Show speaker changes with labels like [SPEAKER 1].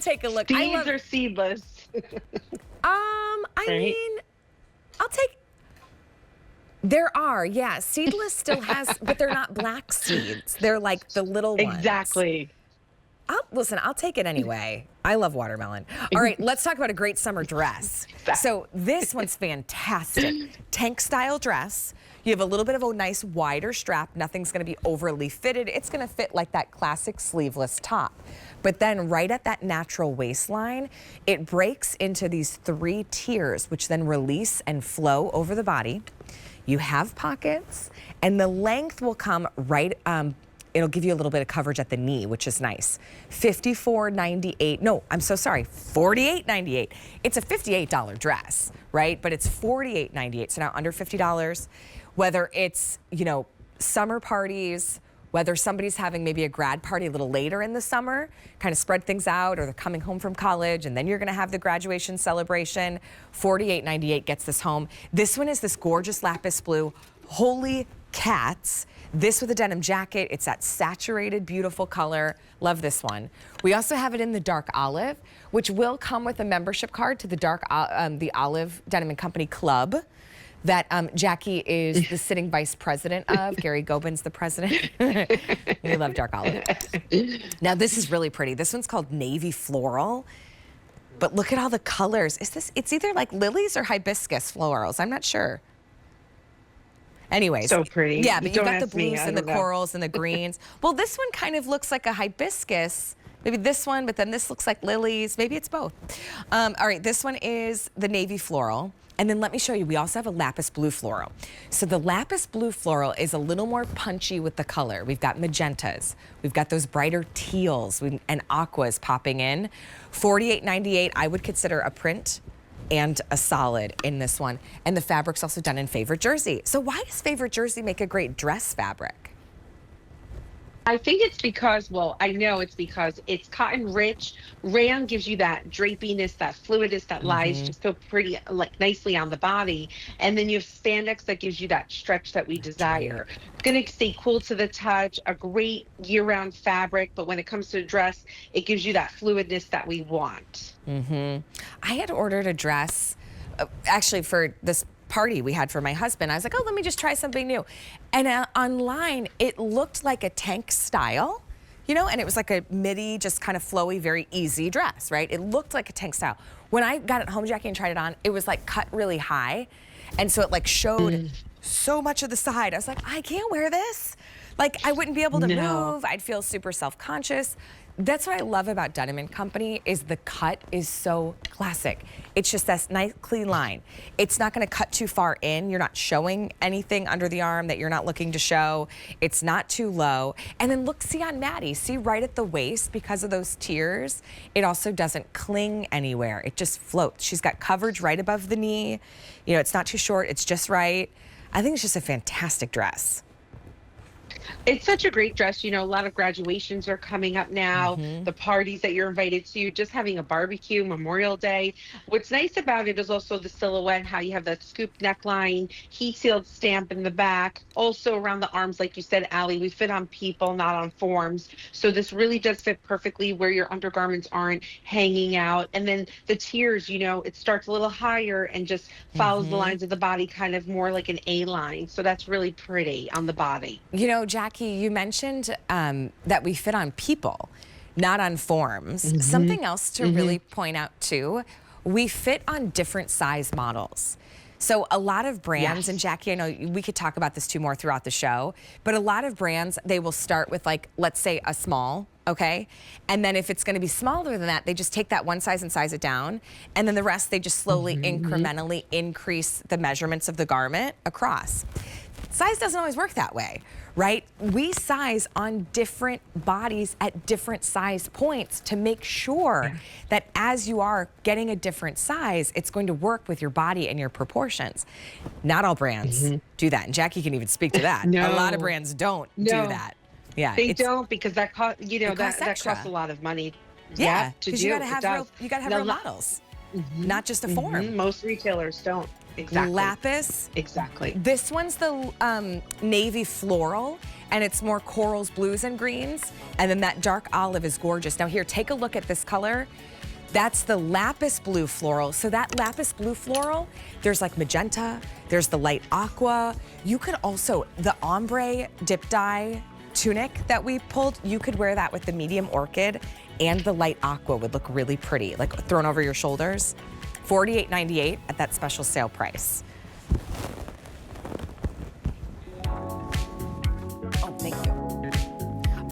[SPEAKER 1] take a look.
[SPEAKER 2] These are seedless.
[SPEAKER 1] I mean, I'll take. There are, yeah. Seedless still has, but they're not black seeds. They're like the little ones.
[SPEAKER 2] Exactly.
[SPEAKER 1] Listen, I'll take it anyway. I love watermelon. All right, let's talk about a great summer dress. So this one's fantastic. Tank style dress. You have a little bit of a nice wider strap. Nothing's gonna be overly fitted. It's gonna fit like that classic sleeveless top. But then right at that natural waistline, it breaks into these 3 tiers, which then release and flow over the body. You have pockets, and the length will come right, it'll give you a little bit of coverage at the knee, which is nice. $54.98, no, I'm so sorry, $48.98. It's a $58 dress, right? But it's $48.98, so now under $50. Whether it's, you know, summer parties, whether somebody's having maybe a grad party a little later in the summer, kind of spread things out, or they're coming home from college and then you're gonna have the graduation celebration, $48.98 gets this home. This one is this gorgeous lapis blue. Holy cats. This with a denim jacket. It's that saturated, beautiful color. Love this one. We also have it in the dark olive, which will come with a membership card to the the Olive Denim & Company Club that Jackie is the sitting vice president of. Gary Gobin's the president. We love dark olive. Now this is really pretty. This one's called Navy Floral. But look at all the colors. It's either like lilies or hibiscus florals. I'm not sure. Anyways.
[SPEAKER 2] So pretty.
[SPEAKER 1] Yeah, but you've got the blues and the corals and the greens. Well, this one kind of looks like a hibiscus. Maybe this one, but then this looks like lilies. Maybe it's both. All right, this one is the navy floral. And then let me show you, we also have a lapis blue floral. So the lapis blue floral is a little more punchy with the color. We've got magentas, we've got those brighter teals and aquas popping in. $48.98, I would consider a print and a solid in this one. And the fabric's also done in favorite jersey. So why does favorite jersey make a great dress fabric?
[SPEAKER 2] I think it's because, well, I know it's because it's cotton rich. Rayon gives you that drapiness, that fluidness that lies just so pretty, like nicely on the body. And then you have spandex that gives you that stretch that we desire. It's gonna stay cool to the touch, a great year-round fabric, but when it comes to a dress, it gives you that fluidness that we want.
[SPEAKER 1] I had ordered a dress, actually for this party we had for my husband. I was like, oh, let me just try something new. And online, it looked like a tank style, you know, and it was like a midi, just kind of flowy, very easy dress, right? It looked like a tank style. When I got it home, Jackie, and tried it on, it was like cut really high. And so it like showed so much of the side. I was like, I can't wear this. Like I wouldn't be able to move. I'd feel super self-conscious. That's what I love about Denim & Company is the cut is so classic. It's just this nice clean line. It's not gonna cut too far in. You're not showing anything under the arm that you're not looking to show. It's not too low. And then look, see on Maddie, see right at the waist because of those tiers, it also doesn't cling anywhere. It just floats. She's got coverage right above the knee. You know, it's not too short, it's just right. I think it's just a fantastic dress.
[SPEAKER 2] It's such a great dress. You know, a lot of graduations are coming up now, the parties that you're invited to, just having a barbecue, Memorial Day. What's nice about it is also the silhouette, how you have that scoop neckline, heat sealed stamp in the back, also around the arms, like you said, Allie, we fit on people, not on forms. So this really does fit perfectly where your undergarments aren't hanging out. And then the tiers, you know, it starts a little higher and just follows the lines of the body, kind of more like an A line. So that's really pretty on the body.
[SPEAKER 1] You know, Jackie, you mentioned that we fit on people, not on forms. Something else to really point out too, we fit on different size models. So a lot of brands, and Jackie, I know we could talk about this too more throughout the show, but a lot of brands, they will start with like, let's say a small, okay? And then if it's gonna be smaller than that, they just take that one size and size it down. And then the rest, they just slowly, incrementally increase the measurements of the garment across. Size doesn't always work that way, right? We size on different bodies at different size points to make sure that as you are getting a different size, it's going to work with your body and your proportions. Not all brands do that, and Jackie can even speak to that. A lot of brands don't do that. Yeah,
[SPEAKER 2] they don't, because that costs, you know, that costs a lot of money.
[SPEAKER 1] Yeah, because you gotta have real models, not just a form.
[SPEAKER 2] Most retailers don't. Exactly.
[SPEAKER 1] Lapis.
[SPEAKER 2] Exactly.
[SPEAKER 1] This one's the navy floral, and it's more corals, blues, and greens. And then that dark olive is gorgeous. Now here, take a look at this color. That's the lapis blue floral. So that lapis blue floral, there's like magenta, there's the light aqua. You could also, the ombre dip dye tunic that we pulled, you could wear that with the medium orchid, and the light aqua would look really pretty, like thrown over your shoulders. $48.98 at that special sale price.